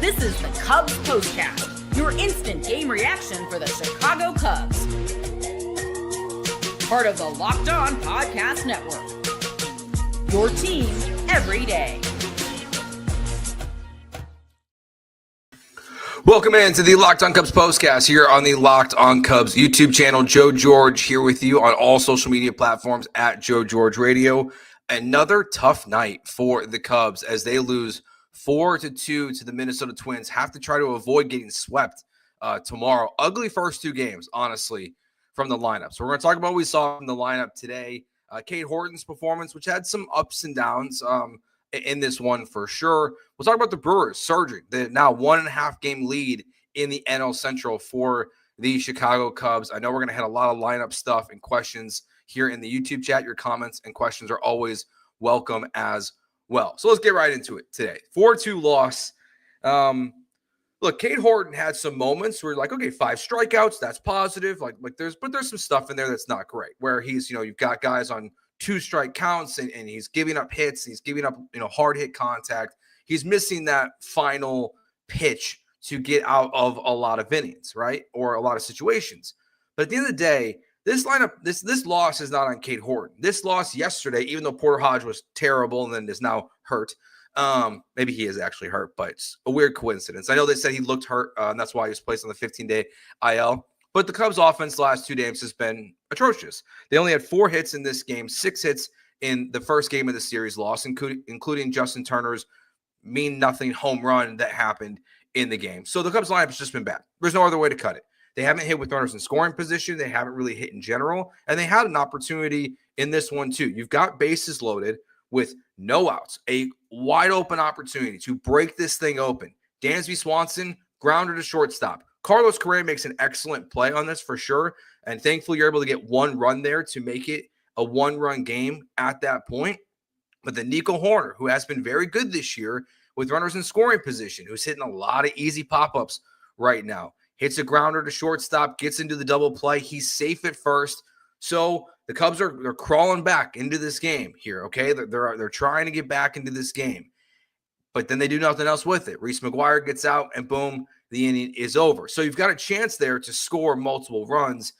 This is the Cubs Postcast, your instant game reaction for the Chicago Cubs. Part of the Locked On Podcast Network. Your team every day. Welcome into the Locked On Cubs Postcast here on the Locked On Cubs YouTube channel. Joe George here with you on all social media platforms at Joe George Radio. Another tough night for the Cubs as they lose 4-2 to the Minnesota Twins. Have to try to avoid getting swept tomorrow. Ugly first two games, honestly, from the lineup. So we're going to talk about what we saw from the lineup today. Cade Horton's performance, which had some ups and downs in this one for sure. We'll talk about the Brewers surging the now 1.5 game lead in the NL Central for the Chicago Cubs. I know we're going to hit a lot of lineup stuff and questions here in the YouTube chat. Your comments and questions are always welcome as well. So let's get right into it today. 4-2 loss. Look, Cade Horton had some moments where like, okay, 5 strikeouts, that's positive. But there's some stuff in there that's not great. Where he's, you've got guys on 2 strike counts and he's giving up hits, he's giving up, hard hit contact. He's missing that final pitch to get out of a lot of innings, right? Or a lot of situations. But at the end of the day, this lineup, this loss is not on Cade Horton. This loss yesterday, even though Porter Hodge was terrible and then is now hurt. Maybe he is actually hurt, but it's a weird coincidence. I know they said he looked hurt, and that's why he was placed on the 15-day IL. But the Cubs' offense the last 2 games has been atrocious. They only had 4 hits in this game, 6 hits in the first game of the series loss, including Justin Turner's mean-nothing home run that happened in the game. So the Cubs' lineup has just been bad. There's no other way to cut it. They haven't hit with runners in scoring position. They haven't really hit in general. And they had an opportunity in this one, too. You've got bases loaded with no outs, a wide open opportunity to break this thing open. Dansby Swanson, grounder to shortstop. Carlos Correa makes an excellent play on this for sure. And thankfully, you're able to get 1 run there to make it a 1-run game at that point. But then Nico Horner, who has been very good this year with runners in scoring position, who's hitting a lot of easy pop-ups right now. Hits a grounder to shortstop, gets into the double play. He's safe at first. So the Cubs they're crawling back into this game here, okay? They're trying to get back into this game. But then they do nothing else with it. Reese McGuire gets out, and boom, the inning is over. So you've got a chance there to score multiple runs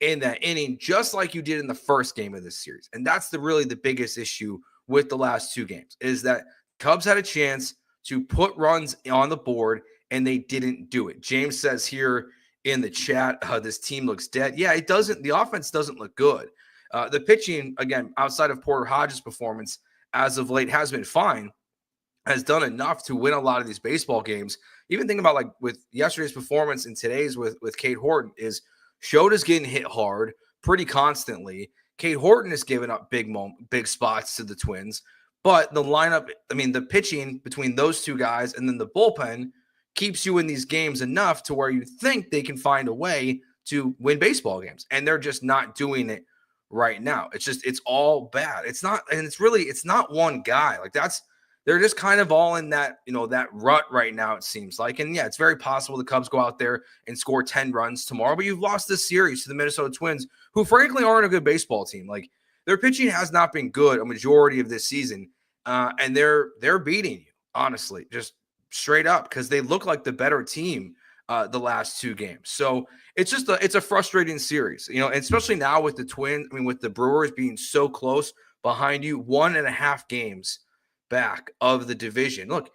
in that inning, just like you did in the first game of this series. And that's really the biggest issue with the last 2 games, is that Cubs had a chance to put runs on the board, and they didn't do it. James says here in the chat, this team looks dead. Yeah, it doesn't. The offense doesn't look good. The pitching, again, outside of Porter Hodge's performance as of late has been fine, has done enough to win a lot of these baseball games. Even thinking about like with yesterday's performance and today's with Cade Horton is Shota's getting hit hard pretty constantly. Cade Horton is giving up big spots to the Twins. But the lineup, the pitching between those 2 guys and then the bullpen keeps you in these games enough to where you think they can find a way to win baseball games. And they're just not doing it right now. It's all bad. It's not one guy. Like they're just kind of all in that, that rut right now, it seems like. And yeah, it's very possible the Cubs go out there and score 10 runs tomorrow, but you've lost this series to the Minnesota Twins, who frankly aren't a good baseball team. Like their pitching has not been good a majority of this season. And they're beating you, honestly, just straight up, because they look like the better team the last 2 games. So it's a frustrating series, and especially now with the Twins, with the Brewers being so close behind you, 1.5 games back of the division. Look,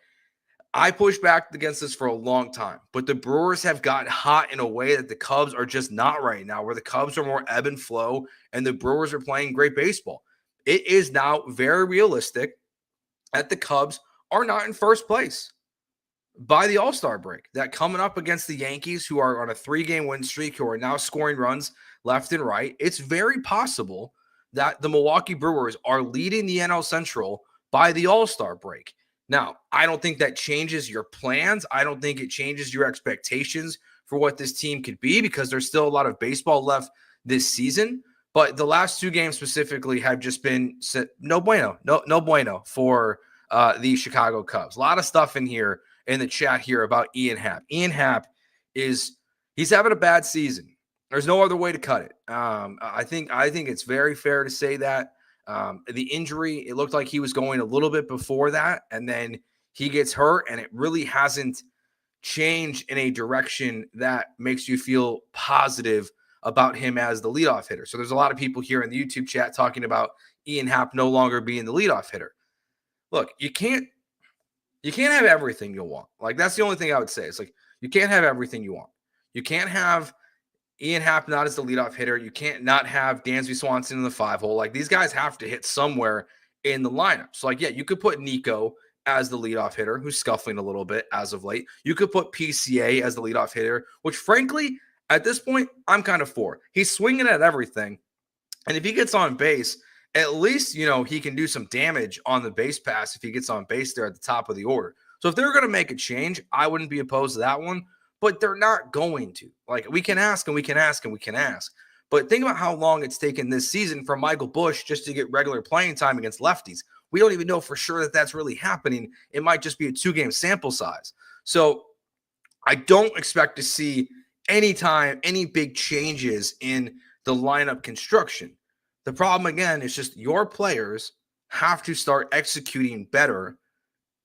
I pushed back against this for a long time, but the Brewers have gotten hot in a way that the Cubs are just not right now, where the Cubs are more ebb and flow and the Brewers are playing great baseball. It is now very realistic that the Cubs are not in first place by the All-Star break. That coming up against the Yankees, who are on a 3-game win streak, who are now scoring runs left and right, it's very possible that the Milwaukee Brewers are leading the NL Central by the All-Star break. Now, I don't think that changes your plans. I don't think it changes your expectations for what this team could be, because there's still a lot of baseball left this season. But the last 2 games specifically have just been no bueno for the Chicago Cubs. A lot of stuff in here in the chat here about Ian Happ. Ian Happ he's having a bad season. There's no other way to cut it. I think it's very fair to say that. The injury, it looked like he was going a little bit before that, and then he gets hurt, and it really hasn't change in a direction that makes you feel positive about him as the leadoff hitter. So there's a lot of people here in the YouTube chat talking about Ian Happ no longer being the leadoff hitter. Look, you can't have everything you want. Like, that's the only thing I would say. It's like, you can't have everything you want. You can't have Ian Happ not as the leadoff hitter. You can't not have Dansby Swanson in the 5-hole. Like, these guys have to hit somewhere in the lineup. So, like, yeah, you could put Nico as the leadoff hitter, who's scuffling a little bit as of late. You could put PCA as the leadoff hitter, which, frankly, at this point, I'm kind of for. He's swinging at everything. And if he gets on base, at least, he can do some damage on the base pass if he gets on base there at the top of the order. So if they're going to make a change, I wouldn't be opposed to that one, but they're not going to. Like, we can ask and we can ask and we can ask. But think about how long it's taken this season for Michael Busch just to get regular playing time against lefties. We don't even know for sure that that's really happening. It might just be a 2-game sample size. So I don't expect to see any big changes in the lineup construction. The problem, again, is just your players have to start executing better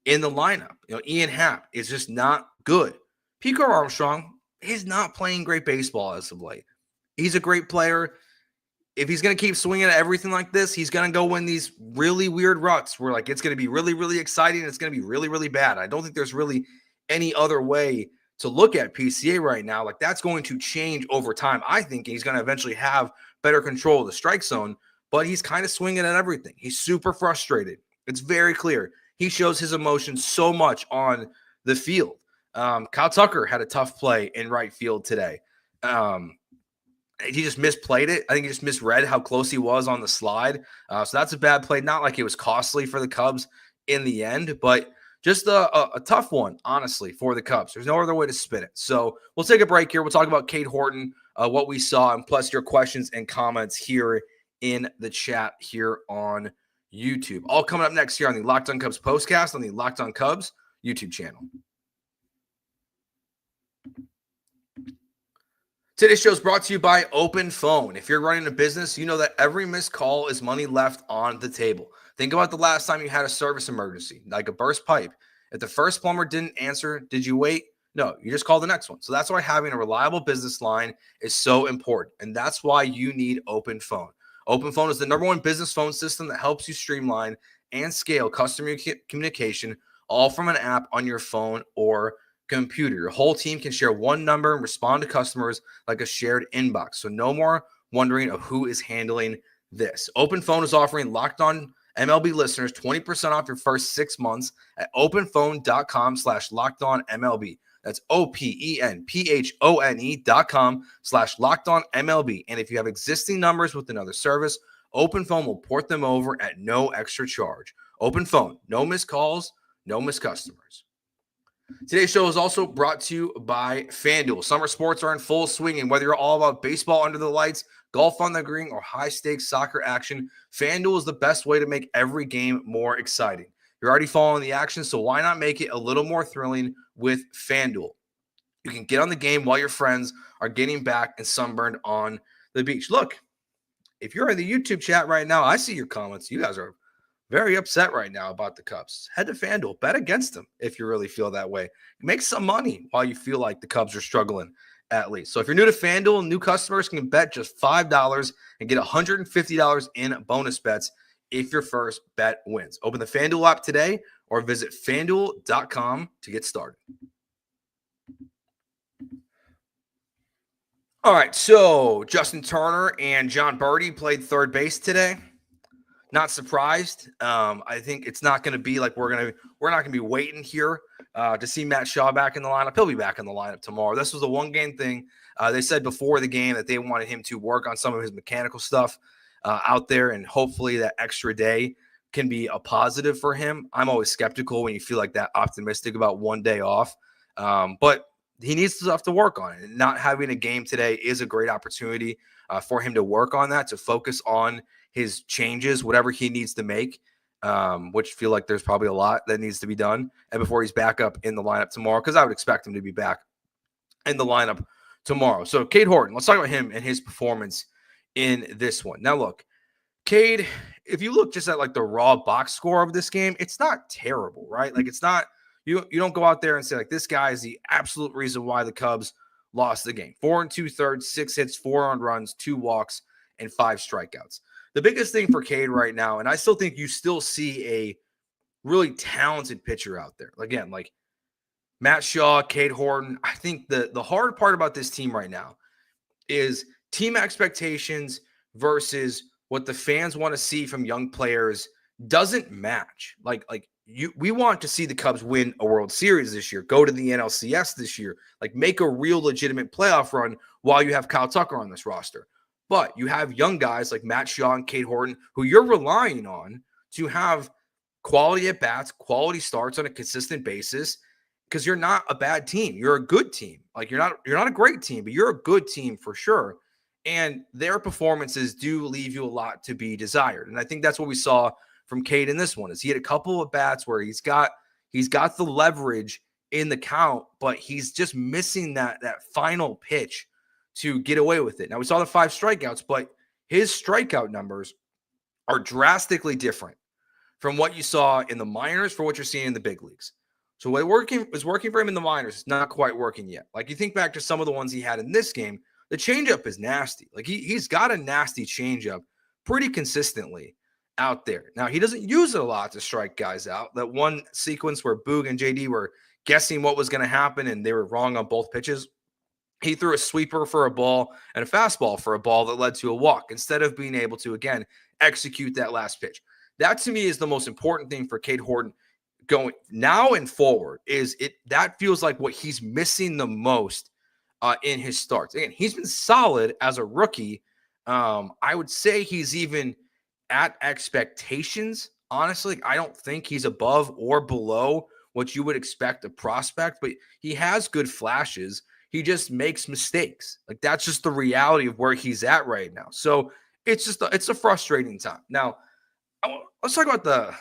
in the lineup. Ian Happ is just not good. Crow-Armstrong is not playing great baseball as of late. He's a great player. If he's going to keep swinging at everything like this, he's going to go in these really weird ruts where, like, it's going to be really, really exciting and it's going to be really, really bad. I don't think there's really any other way to look at PCA right now. Like, that's going to change over time. I think he's going to eventually have better control of the strike zone, but he's kind of swinging at everything. He's super frustrated. It's very clear. He shows his emotions so much on the field. Kyle Tucker had a tough play in right field today. He just misplayed it. I think he just misread how close he was on the slide. So that's a bad play. Not like it was costly for the Cubs in the end, but just a tough one, honestly, for the Cubs. There's no other way to spin it. So we'll take a break here. We'll talk about Cade Horton, what we saw, and plus your questions and comments here in the chat here on YouTube. All coming up next here on the Locked On Cubs postcast on the Locked On Cubs YouTube channel. Today's show is brought to you by OpenPhone. If you're running a business, you know that every missed call is money left on the table. Think about the last time you had a service emergency, like a burst pipe. If the first plumber didn't answer, did you wait? No, you just call the next one. So that's why having a reliable business line is so important. And that's why you need OpenPhone. OpenPhone is the #1 business phone system that helps you streamline and scale customer communication, all from an app on your phone or computer. Your whole team can share one number and respond to customers like a shared inbox. So no more wondering of who is handling this. OpenPhone is offering Locked On MLB listeners 20% off your first 6 months at openphone.com/LockedOnMLB. That's openphone.com/LockedOnMLB. And if you have existing numbers with another service, OpenPhone will port them over at no extra charge. OpenPhone, no missed calls, no missed customers. Today's show is also brought to you by FanDuel. Summer sports are in full swing, and whether you're all about baseball under the lights, golf on the green, or high-stakes soccer action, FanDuel is the best way to make every game more exciting. You're already following the action, so why not make it a little more thrilling with FanDuel? You can get on the game while your friends are getting back and sunburned on the beach. Look, if you're in the YouTube chat right now, I see your comments. You guys are very upset right now about the Cubs. Head to FanDuel. Bet against them if you really feel that way. Make some money while you feel like the Cubs are struggling at least. So if you're new to FanDuel, new customers can bet just $5 and get $150 in bonus bets if your first bet wins. Open the FanDuel app today or visit FanDuel.com to get started. All right, so Justin Turner and John Birdie played third base today. Not surprised. I think it's not going to be like we're not going to be waiting here to see Matt Shaw back in the lineup. He'll be back in the lineup tomorrow. This was a one-game thing. They said before the game that they wanted him to work on some of his mechanical stuff out there, and hopefully that extra day can be a positive for him. I'm always skeptical when you feel like that optimistic about one day off, but he needs stuff to work on it. And not having a game today is a great opportunity for him to work on that, to focus on his changes, whatever he needs to make, which feel like there's probably a lot that needs to be done. And before he's back up in the lineup tomorrow, because I would expect him to be back in the lineup tomorrow. So Cade Horton, let's talk about him and his performance in this one. Now, look, Cade, if you look just at like the raw box score of this game, it's not terrible, right? Like, it's not, You don't go out there and say, like, this guy is the absolute reason why the Cubs lost the game. 4 2/3, 6 hits, 4 earned runs, 2 walks, and 5 strikeouts. The biggest thing for Cade right now, and I still think you still see a really talented pitcher out there. Again, like Matt Shaw, Cade Horton. I think the hard part about this team right now is team expectations versus what the fans want to see from young players doesn't match. We want to see the Cubs win a World Series this year, go to the NLCS this year, like make a real legitimate playoff run while you have Kyle Tucker on this roster. But you have young guys like Matt Shaw and Cade Horton who you're relying on to have quality at bats, quality starts on a consistent basis, because you're not a bad team. You're a good team. Like you're not a great team, but you're a good team for sure. And their performances do leave you a lot to be desired. And I think that's what we saw from Cade in this one. Is he had a couple of bats where he's got the leverage in the count, but he's just missing that final pitch to get away with it. Now we saw the 5 strikeouts, but his strikeout numbers are drastically different from what you saw in the minors for what you're seeing in the big leagues. So what was working for him in the minors is not quite working yet. Like you think back to some of the ones he had in this game, the changeup is nasty. Like he's got a nasty changeup pretty consistently out there. Now he doesn't use it a lot to strike guys out. That one sequence where Boog and JD were guessing what was going to happen and they were wrong on both pitches. He threw a sweeper for a ball and a fastball for a ball that led to a walk instead of being able to, again, execute that last pitch. That to me is the most important thing for Cade Horton going now and forward. That feels like what he's missing the most in his starts. Again, he's been solid as a rookie. I would say he's even at expectations. Honestly, I don't think he's above or below what you would expect a prospect, but he has good flashes. He just makes mistakes. Like that's just the reality of where he's at right now. So it's a frustrating time. Now, let's talk about the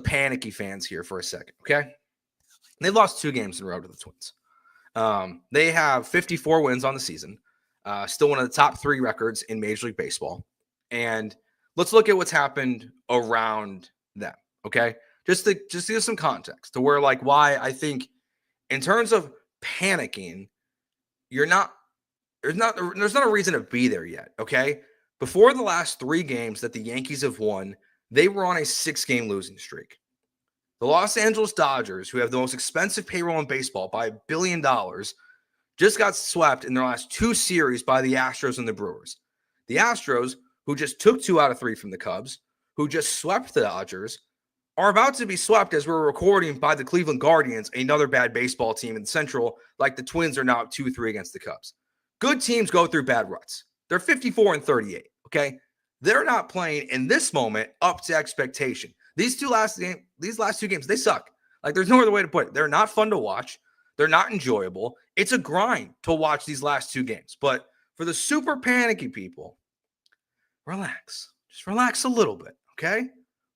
panicky fans here for a second, okay? They lost 2 games in a row to the Twins. They have 54 wins on the season, still one of the top 3 records in Major League Baseball. And let's look at what's happened around them, okay? Just to give some context to where, like, why I think in terms of panicking, there's not a reason to be there yet, okay? Before the last 3 games that the Yankees have won, they were on a 6-game losing streak. The Los Angeles Dodgers, who have the most expensive payroll in baseball by $1 billion, just got swept in their last 2 series by the Astros and the Brewers. The Astros, who just took 2 out of 3 from the Cubs, who just swept the Dodgers, are about to be swept as we're recording by the Cleveland Guardians, another bad baseball team in the Central, like the Twins are now 2-3 against the Cubs. Good teams go through bad ruts. They're 54-38, okay? They're not playing in this moment up to expectation. These last 2 games, they suck. Like there's no other way to put it. They're not fun to watch. They're not enjoyable. It's a grind to watch these last 2 games. But for the super panicky people, relax. Just relax a little bit, okay?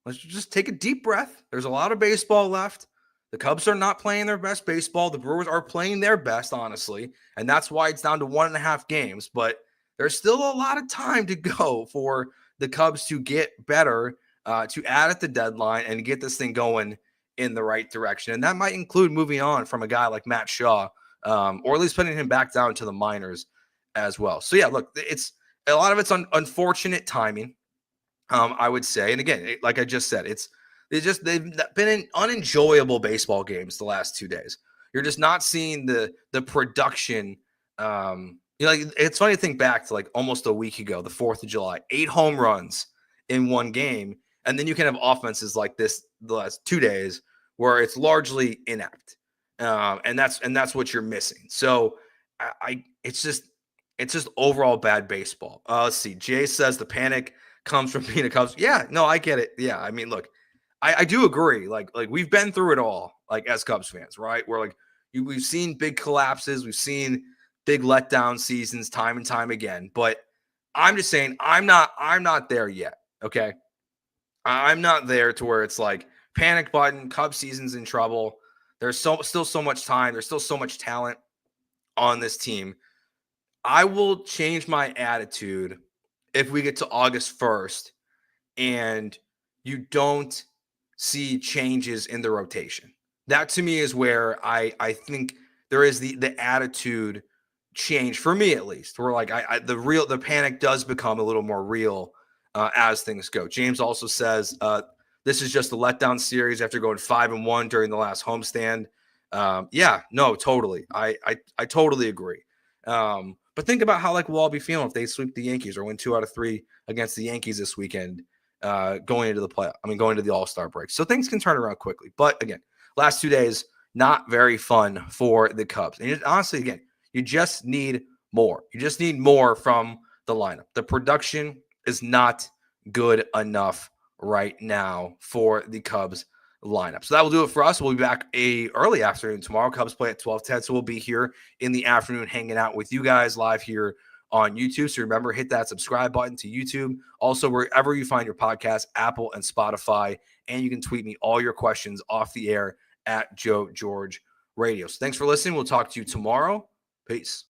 Let's just take a deep breath. There's a lot of baseball left. The Cubs are not playing their best baseball. The Brewers are playing their best, honestly. And that's why it's down to 1.5 games. But there's still a lot of time to go for the Cubs to get better, to add at the deadline and get this thing going in the right direction. And that might include moving on from a guy like Matt Shaw, or at least putting him back down to the minors as well. So, yeah, look, it's a lot of it's unfortunate timing, I would say. And again, like I just said, they've been unenjoyable baseball games the last 2 days. You're just not seeing the production. It's funny to think back to like almost a week ago, the 4th of July, 8 home runs in one game. And then you can have offenses like this the last 2 days where it's largely inept. And that's what you're missing. So it's just overall bad baseball. Let's see. Jay says the panic comes from being a Cubs. Yeah, no, I get it. Yeah. I mean, look, I do agree. Like we've been through it all, like as Cubs fans, right? We're like, we've seen big collapses. We've seen big letdown seasons time and time again. But I'm just saying I'm not there yet. Okay. I'm not there to where it's like panic button, Cubs season's in trouble. There's still so much time. There's still so much talent on this team. I will change my attitude if we get to August 1st and you don't see changes in the rotation. That to me is where I think there is the attitude change for me, at least, where like the panic does become a little more real as things go. James also says this is just a letdown series after going 5-1 during the last homestand. Yeah, no, totally. I totally agree. But think about how like we'll all be feeling if they sweep the Yankees or win 2 out of 3 against the Yankees this weekend, going into the All-Star break. So things can turn around quickly. But again, last 2 days, not very fun for the Cubs. And honestly, again, you just need more. You just need more from the lineup. The production is not good enough right now for the Cubs lineup. So that will do it for us. We'll be back early afternoon tomorrow. Cubs play at 12:10. So we'll be here in the afternoon hanging out with you guys live here on YouTube. So remember, hit that subscribe button to YouTube. Also, wherever you find your podcast, Apple and Spotify. And you can tweet me all your questions off the air at Joe George Radio. So thanks for listening. We'll talk to you tomorrow. Peace.